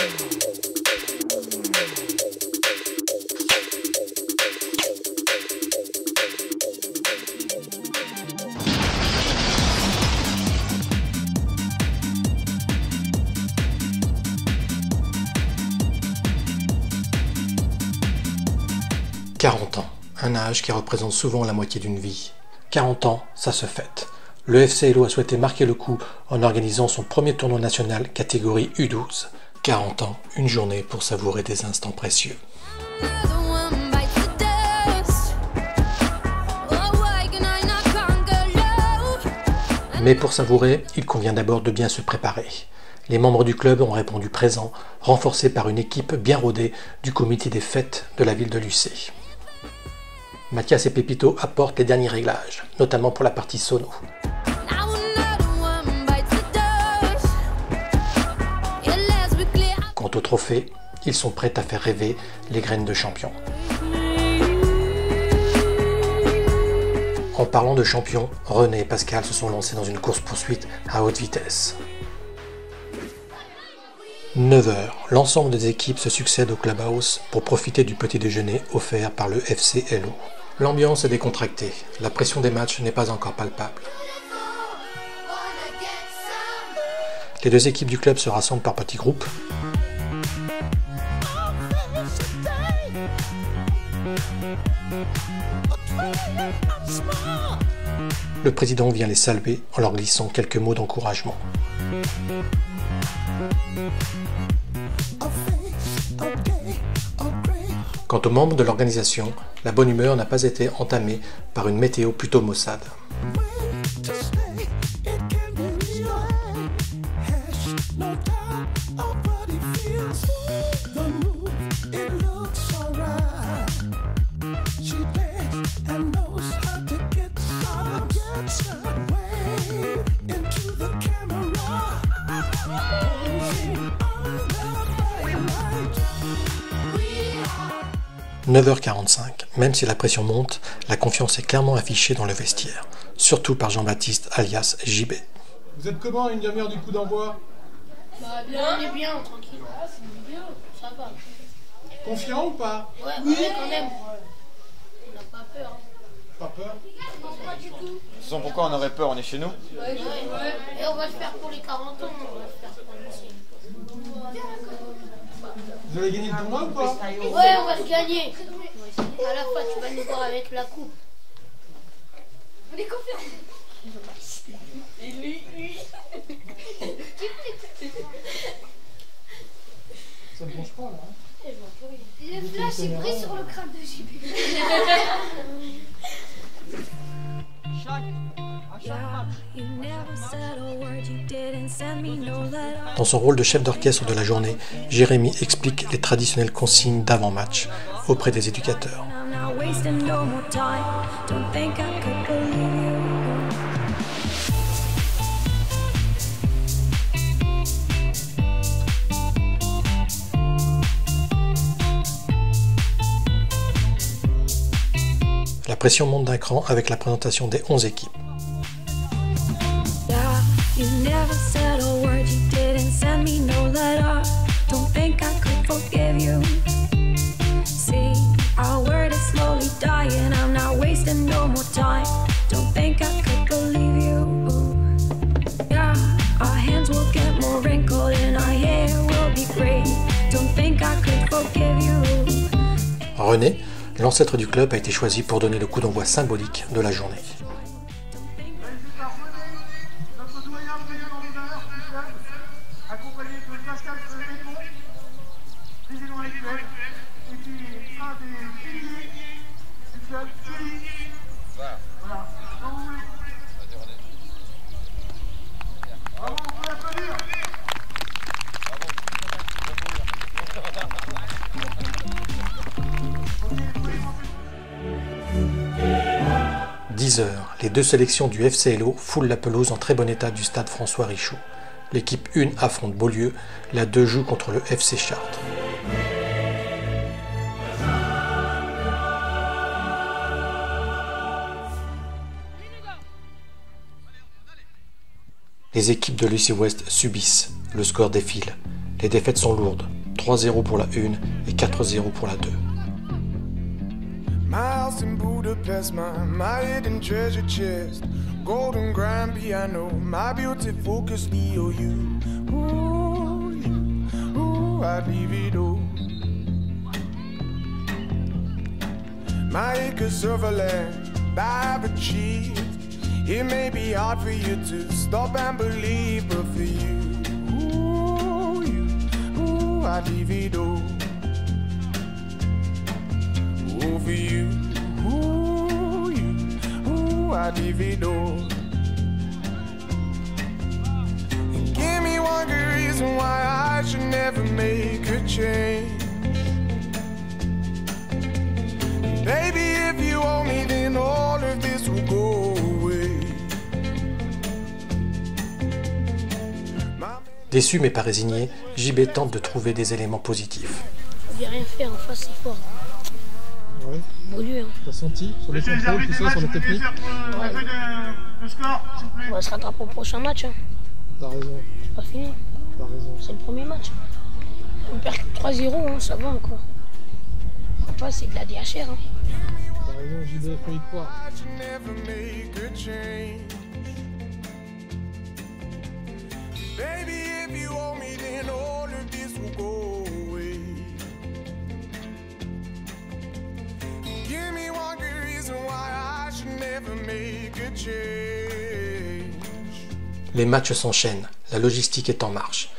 « 40 ans, un âge qui représente souvent la moitié d'une vie. 40 ans, ça se fête. Le FC Hello a souhaité marquer le coup en organisant son premier tournoi national catégorie U12. 40 ans, une journée pour savourer des instants précieux. Mais pour savourer, il convient d'abord de bien se préparer. Les membres du club ont répondu présents, renforcés par une équipe bien rodée du comité des fêtes de la ville de Lucé. Mathias et Pépito apportent les derniers réglages, notamment pour la partie sono. Quant au trophée, ils sont prêts à faire rêver les graines de champions. En parlant de champions, René et Pascal se sont lancés dans une course-poursuite à haute vitesse. 9 h, l'ensemble des équipes se succèdent au Clubhouse pour profiter du petit déjeuner offert par le FC Hello. L'ambiance est décontractée, la pression des matchs n'est pas encore palpable. Les deux équipes du club se rassemblent par petits groupes. Le président vient les saluer en leur glissant quelques mots d'encouragement. Quant aux membres de l'organisation, la bonne humeur n'a pas été entamée par une météo plutôt maussade. « 9h45, même si la pression monte, la confiance est clairement affichée dans le vestiaire, surtout par Jean-Baptiste alias JB. Vous êtes comment à une demi-heure du coup d'envoi? Bah bien, on est bien, tranquille. C'est bien, ça va. Confiant ou pas? Ouais, oui, quand même. On n'a pas peur. Pas peur? Pas du tout. De toute façon, pourquoi on aurait peur? On est chez nous. Ouais. Et on va le faire pour les 40 ans, on va le faire pour nous aussi. Vous allez gagner le tournoi ou pas? Ouais, on va le gagner. À la fin, tu vas nous voir avec la coupe. On est confiants. Et lui. Ça ne bronche pas là. Le flash est pris sur le crâne de JB. Dans son rôle de chef d'orchestre de la journée, Jérémy explique les traditionnelles consignes d'avant-match auprès des éducateurs. La pression monte d'un cran avec la présentation des 11 équipes. René, l'ancêtre du club, a été choisi pour donner le coup d'envoi symbolique de la journée. Notre doyen président d'honneur, accompagné de Pascal Frédéric, président actuel, et puis un des piliers du club, Julie. Voilà. Quand vous voulez. Bravo, on peut l'applaudir. 10 h, les deux sélections du FC Hello foulent la pelouse en très bon état du stade François Richoux. L'équipe 1 affronte Beaulieu, la 2 joue contre le FC Chartres. Les équipes de Lucie Ouest subissent, le score défile. Les défaites sont lourdes, 3-0 pour la 1 et 4-0 pour la 2. My house in Budapest, my hidden treasure chest, golden grand piano, my beauty focus EOU. Ooh, I'd leave it all. My acres of land I've achieved. It may be hard for you to stop and believe, but for you, I'd leave it all. Oh, for you, I'd leave it all. And give me one good reason why I should never make a change. Baby, if you owe me, then all of this will go away. Déçu mais pas résigné, JB tente de trouver des éléments positifs. Je vais rien faire, en face c'est fort. Ouais. Beau lieu, hein. T'as senti sur les contrôles, tout ça, sur la technique? On va se rattraper au prochain match. Hein. T'as raison. C'est pas fini. T'as raison. C'est le premier match. On perd 3-0, hein, ça va encore. Enfin, c'est de la DHR. Hein. T'as raison, JB, faut y croire. Baby, if you owe me, then all of this will go away. Give me one good reason why I should never make a change. Les matchs s'enchaînent, la logistique est en marche.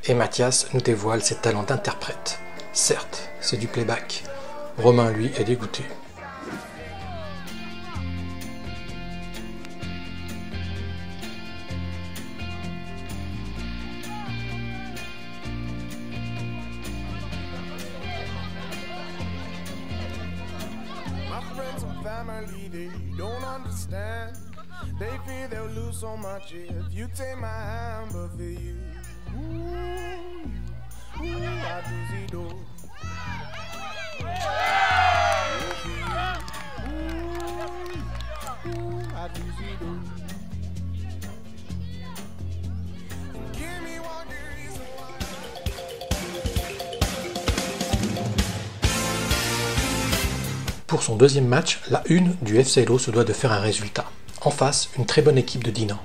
Et Mathias nous dévoile ses talents d'interprète. Certes, c'est du playback. Romain, lui, est dégoûté. Family, they don't understand. They fear they'll lose so much if you take my hand, but for you, I'd lose it all. I'd lose it all. Give me one good reason why. Pour son deuxième match, la 1 du FC Hello se doit de faire un résultat. En face, une très bonne équipe de Dinan.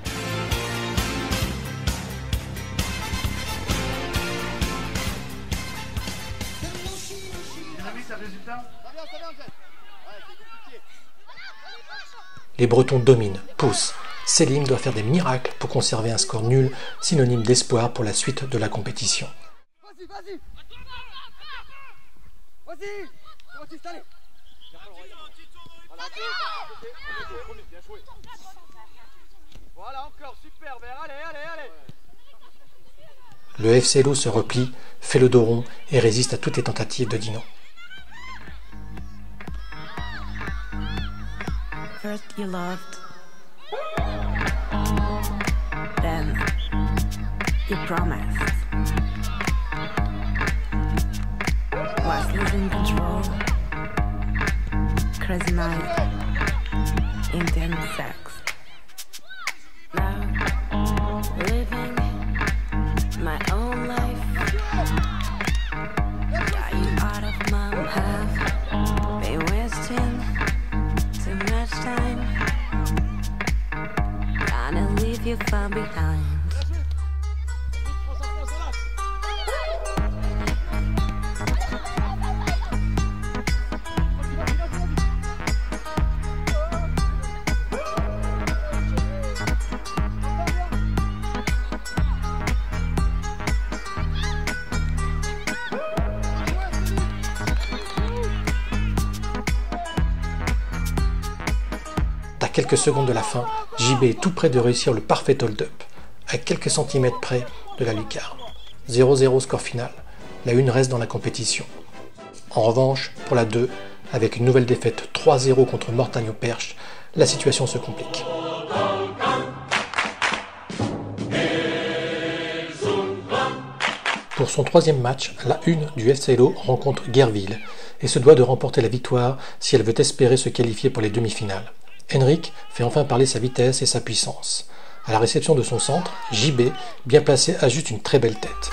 Les Bretons dominent, poussent. Selim doit faire des miracles pour conserver un score nul, synonyme d'espoir pour la suite de la compétition. Voilà, encore, super, allez. Le FC Hello se replie, fait le dos rond et résiste à toutes les tentatives de Dinan. First you loved, then you promised. Was losing control, crazy night, intense sex. Now, living my own life. Got you out of my have been wasting too much time. Gonna leave you far behind. À quelques secondes de la fin, JB est tout près de réussir le parfait hold-up, à quelques centimètres près de la lucarne. 0-0 score final, la 1 reste dans la compétition. En revanche, pour la 2, avec une nouvelle défaite 3-0 contre Mortagne-au-Perche, la situation se complique. Pour son troisième match, la 1 du FC Hello rencontre Guerville et se doit de remporter la victoire si elle veut espérer se qualifier pour les demi-finales. Henrik fait enfin parler sa vitesse et sa puissance. À la réception de son centre, JB, bien placé, ajoute une très belle tête.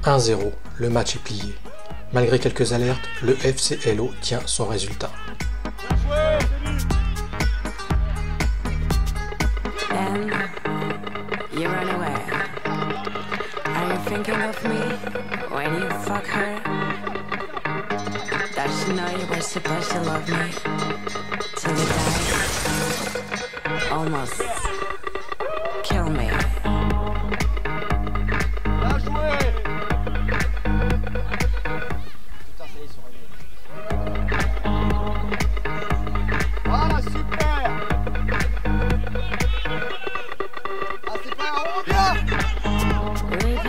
1-0, le match est plié. Malgré quelques alertes, le FC Hello tient son résultat. And you run away. Are you thinking of me when you fuck her? Does she know you were supposed to love me till you died? Almost kill me. Bien joué. Voilà, super. Ah, c'est pas un rond, bien. Living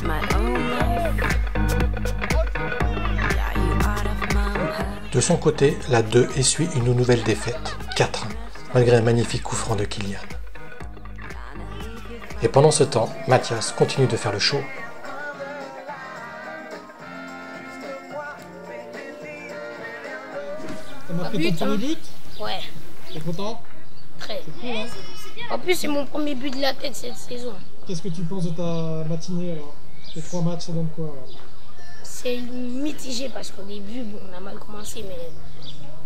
my own life. Are you out of my head? De son côté, la 2 essuie une nouvelle défaite, 4-1, malgré un magnifique coup franc de Kylian. Et pendant ce temps, Mathias continue de faire le show. T'as marqué ton premier but? Ouais, T'es content? très. C'est cool, hein? En plus, c'est mon premier but de la tête cette saison. Qu'est-ce que tu penses de ta matinée alors? Les 3 matchs, ça donne quoi alors? C'est mitigé parce qu'au début, bon, on a mal commencé, mais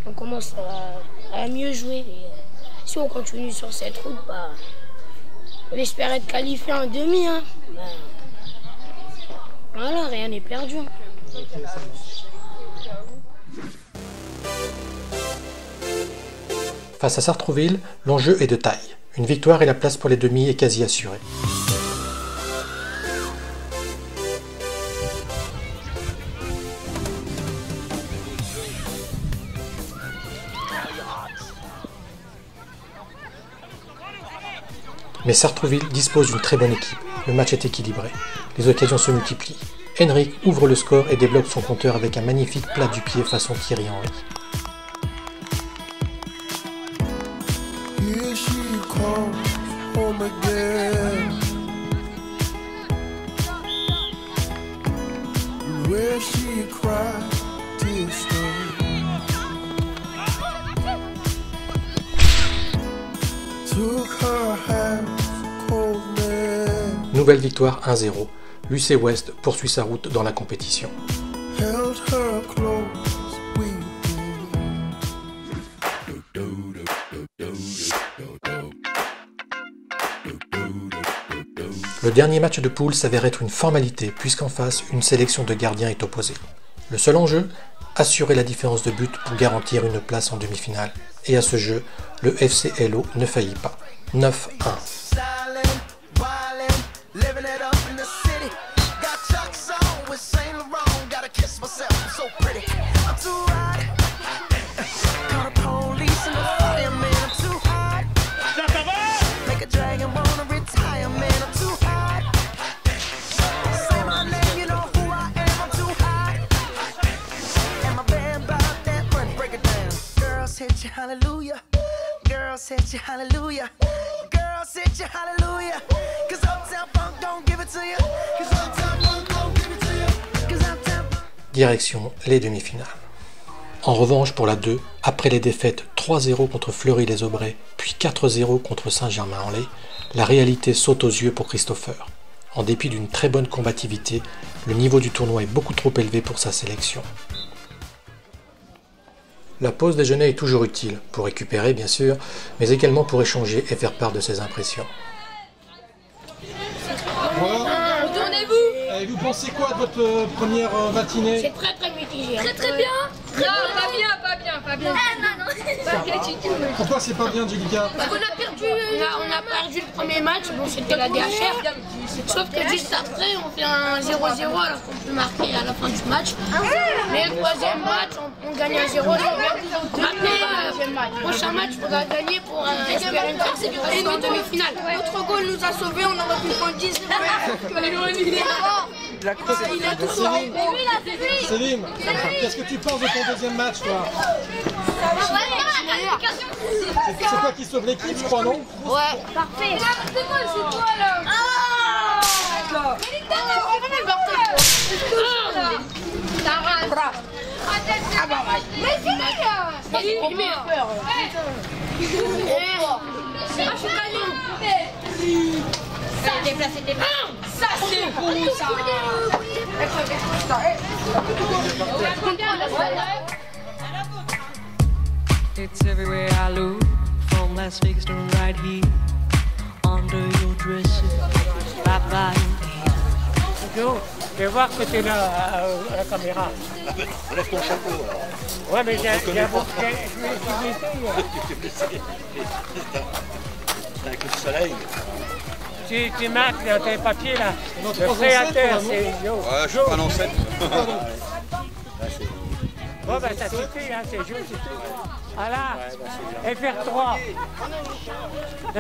on commence à mieux jouer. Et, si on continue sur cette route, bah, on espère être qualifié en demi. Hein. Bah, voilà, rien n'est perdu. Hein. Ok, ça marche. Face à Sartrouville, l'enjeu est de taille. Une victoire et la place pour les demi est quasi assurée. Mais Sartrouville dispose d'une très bonne équipe. Le match est équilibré. Les occasions se multiplient. Henrik ouvre le score et débloque son compteur avec un magnifique plat du pied façon Thierry Henry. Here she comes home again. Where she cried tears stay. Took her hands, cold man. Nouvelle victoire 1-0. L'UC West poursuit sa route dans la compétition. Held her close, weeping. Le dernier match de poule s'avère être une formalité puisqu'en face, une sélection de gardiens est opposée. Le seul enjeu, assurer la différence de but pour garantir une place en demi-finale. Et à ce jeu, le FC Hello ne faillit pas. 9-1. Silent, violent, living it up in the city. Got Chuck's on with Saint Laurent. Gotta kiss myself, I'm so pretty. I'm too hot. Call the police and the fireman. I'm too hot. Make a dragon wanna retire, man. I'm too hot. Say my name, you know who I am. I'm too hot. And my band bought that money. Break it down. Girls hit you, hallelujah. Girls hit you, hallelujah. Girls hit you, hallelujah. Cause Uptown Funk don't give it to you. Cause Uptown Funk don't give it to you. Cause Uptown Funk. Direction les demi-finales. En revanche pour la 2, après les défaites 3-0 contre Fleury-les-Aubrais, puis 4-0 contre Saint-Germain-en-Laye, la réalité saute aux yeux pour Christopher. En dépit d'une très bonne combativité, le niveau du tournoi est beaucoup trop élevé pour sa sélection. La pause déjeuner est toujours utile, pour récupérer bien sûr, mais également pour échanger et faire part de ses impressions. Et vous pensez quoi de votre première matinée? C'est très très mitigé. Très très bien. Pas bien. Pas bien du tout. Pourquoi c'est pas bien, Julika? Parce qu'on a perdu. On a perdu le premier match, bon c'était la DHR. Sauf que juste après on fait un 0-0 alors qu'on peut marquer à la fin du match. Mais le troisième match on gagne un 0-0. Après prochain match il faudra gagner pour espérer une participation en demi-finale. Notre goal nous a sauvés, on aurait pu prendre 10. Il a tout sauvé. Selim, qu'est-ce que tu penses de ton deuxième match, toi? C'est toi qui sauve l'équipe, je crois, non? Ouais, parfait. C'est toi là. il met peur. Ça c'est bon ça. It's everywhere I look, from Las Vegas to right here, under your dresses, bye bye. Joe, je vais voir que tu es là à la caméra. Lève ton chapeau alors. Ouais, mais je suis blessé. Avec le soleil. Tu marques dans tes papiers là. Le créateur, c'est Joe. Ouais, je suis pas l'ancêtre. Bon, ben ça suffit, hein, c'est Joe, c'est tout. Voilà, FR3.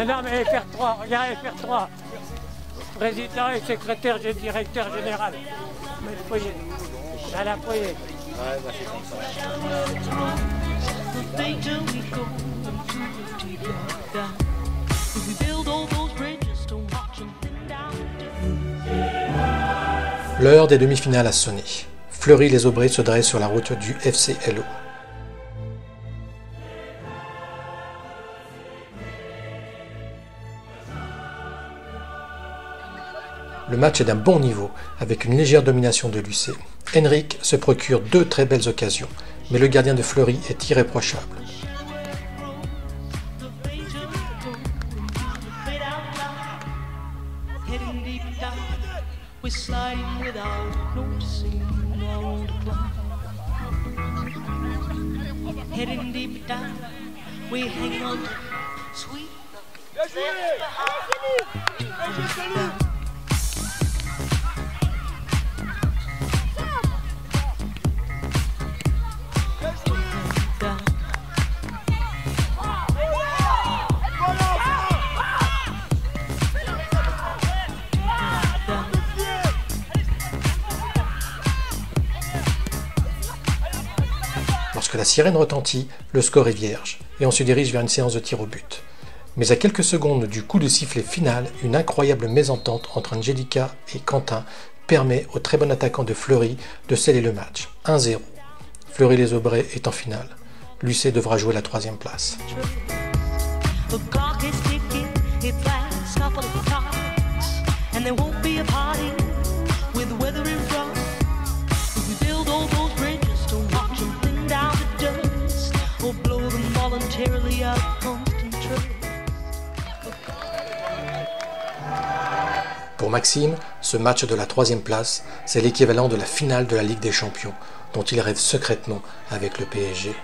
Non, mais FR3, regarde FR3. Président et secrétaire du directeur général. Mais le foyer. À la foyer. Ouais, bah c'est comme ça. L'heure des demi-finales a sonné. Fleury-les-Aubrais se dresse sur la route du FCLO. Le match est d'un bon niveau, avec une légère domination de l'UC. Henrik se procure 2 très belles occasions, mais le gardien de Fleury est irréprochable. Lorsque la sirène retentit, le score est vierge et on se dirige vers une séance de tir au but. Mais à quelques secondes du coup de sifflet final, une incroyable mésentente entre Angelica et Quentin permet au très bon attaquant de Fleury de sceller le match. 1-0. Fleury-les-Aubrais est en finale. L'UC devra jouer la 3e place. Pour Maxime, ce match de la 3e place, c'est l'équivalent de la finale de la Ligue des Champions, dont il rêve secrètement avec le PSG.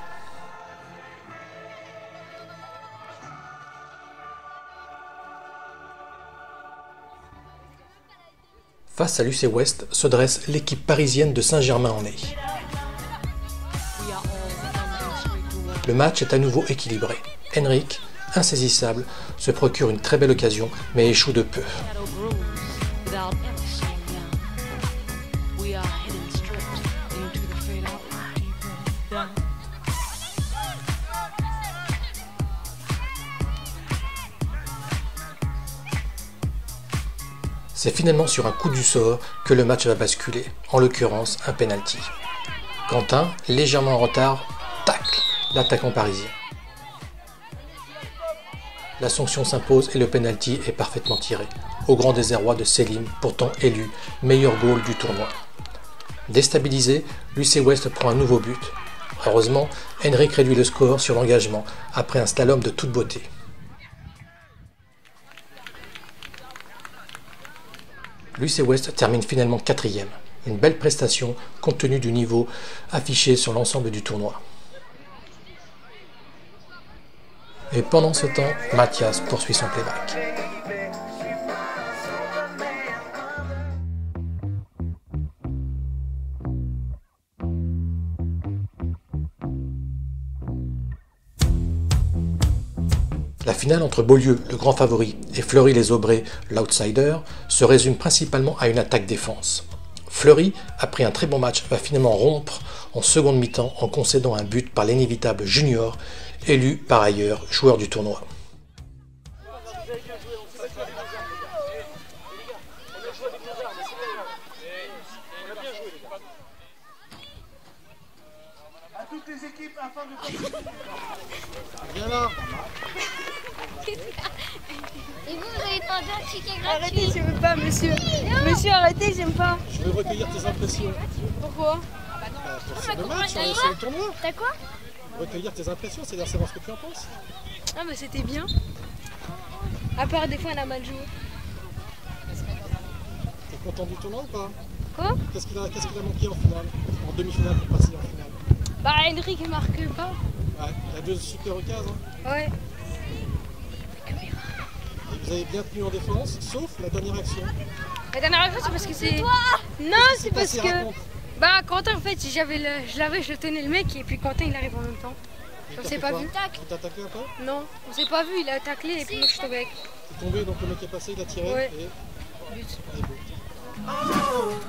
Face à l'UC Ouest se dresse l'équipe parisienne de Saint-Germain-en-Laye. Le match est à nouveau équilibré. Henrik, insaisissable, se procure une très belle occasion, mais échoue de peu. C'est finalement sur un coup du sort que le match va basculer, en l'occurrence un penalty. Quentin, légèrement en retard, tacle l'attaquant parisien. La sanction s'impose et le penalty est parfaitement tiré, au grand désarroi de Selim, pourtant élu meilleur goal du tournoi. Déstabilisé, l'UC Ouest prend un nouveau but. Heureusement, Henrik réduit le score sur l'engagement après un slalom de toute beauté. L'UC Ouest termine finalement 4e, une belle prestation compte tenu du niveau affiché sur l'ensemble du tournoi. Et pendant ce temps, Mathias poursuit son playback. La finale entre Beaulieu, le grand favori, et Fleury-les-Aubrais, l'outsider, se résume principalement à une attaque-défense. Fleury, après un très bon match, va finalement rompre en seconde mi-temps en concédant un but par l'inévitable Junior, élu par ailleurs joueur du tournoi. À toutes les équipes l'équipe afin de... Viens là. Et vous avez demandé un ticket gratuit? Arrêtez, je veux pas, monsieur. Monsieur, arrêtez, j'aime pas. Je veux recueillir tes impressions. Pourquoi? Pour le match, c'est le tournoi. T'as quoi? Recueillir tes impressions, c'est-à-dire savoir ce que tu en penses. Ah bah c'était bien. À part des fois on a mal joué. T'es content du tournoi ou pas? Quoi? Qu'est-ce qu'il a manqué en finale? En demi-finale pour passer en finale? Bah Henrik il marque pas. Ouais, il a 2 super occasions. Ouais. Et vous avez bien tenu en défense, sauf la dernière action. La dernière action c'est parce que c'est... Non, c'est parce que... Bah Quentin en fait, je tenais le mec et puis Quentin il arrive en même temps. On s'est pas vu. Il t'a taclé un peu? Non, on s'est pas vu, il a taclé et puis moi je suis tombé avec. T'es tombé, donc le mec est passé, il a tiré ouais. Et... But.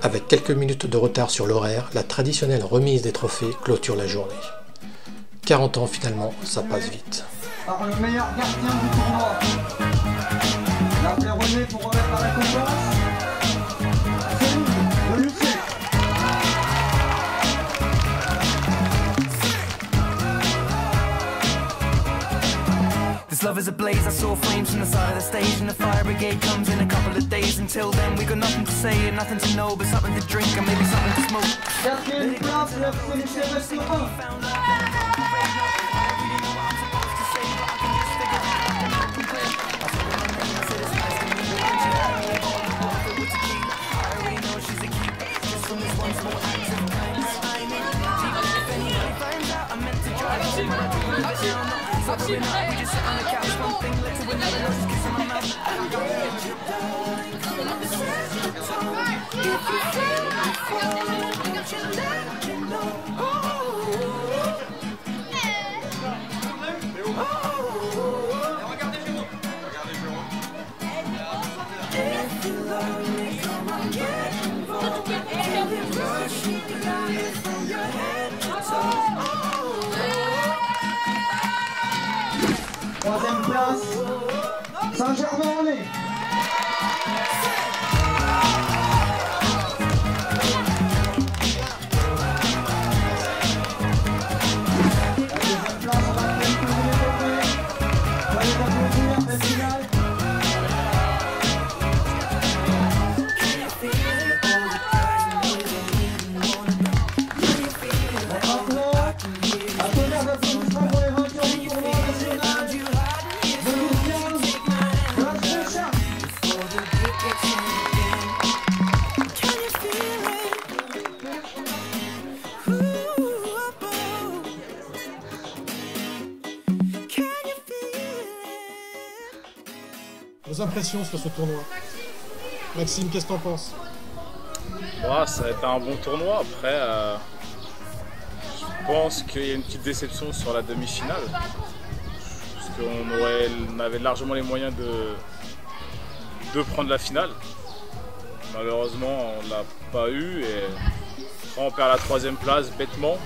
Avec quelques minutes de retard sur l'horaire, la traditionnelle remise des trophées clôture la journée. 40 ans finalement, ça passe vite. Par le meilleur gardien du tournoi. L'appel remet pour remettre la récompense. C'est de Lucé. This love is ablaze, I saw flames from the side of the stage, and the fire brigade comes in a couple of days. Until then we got nothing to say and nothing to know, but something to drink and maybe something to smoke. Quatrième place, le FC restaurant. Troisième place, Saint-Germain-en-Laye. La deuxième place, on va faire tout le monde. Soyez d'applaudir, c'est final. Vos impressions sur ce tournoi? Maxime, qu'est-ce que t'en penses? Ouais, ça a été un bon tournoi. Après, je pense qu'il y a une petite déception sur la demi-finale. Parce qu'on avait largement les moyens de prendre la finale. Malheureusement, on ne l'a pas eu. Et on perd la troisième place bêtement.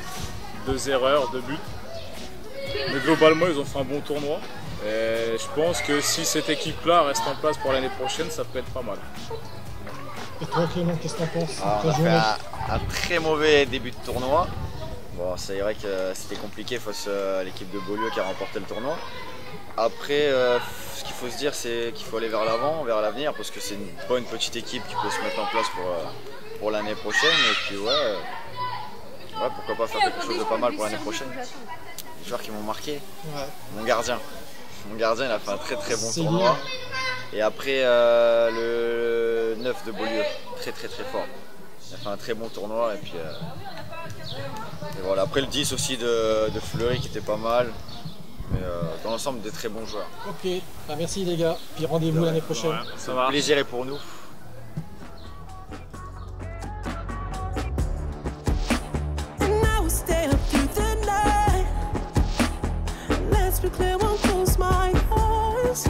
2 erreurs, 2 buts. Mais globalement, ils ont fait un bon tournoi. Et je pense que si cette équipe-là reste en place pour l'année prochaine, ça peut être pas mal. Et toi Clément, qu'est-ce que t'en penses? On a fait un très mauvais début de tournoi. Bon, c'est vrai que c'était compliqué face à l'équipe de Beaulieu qui a remporté le tournoi. Après, ce qu'il faut se dire, c'est qu'il faut aller vers l'avant, vers l'avenir, parce que c'est pas une petite équipe qui peut se mettre en place pour l'année prochaine. Et puis ouais, pourquoi pas faire quelque chose de pas mal pour l'année prochaine. Les joueurs qui m'ont marqué, mon gardien. Mon gardien, il a fait un très très bon tournoi. Et après, le 9 de Beaulieu, très fort. Il a fait un très bon tournoi. Et puis et voilà. Après le 10 aussi de Fleury qui était pas mal. Mais dans l'ensemble, des très bons joueurs. Ok, bah, merci les gars. Puis rendez-vous l'année prochaine. Ouais, ça va. Le plaisir est pour nous. Let's be clear, won't close my eyes.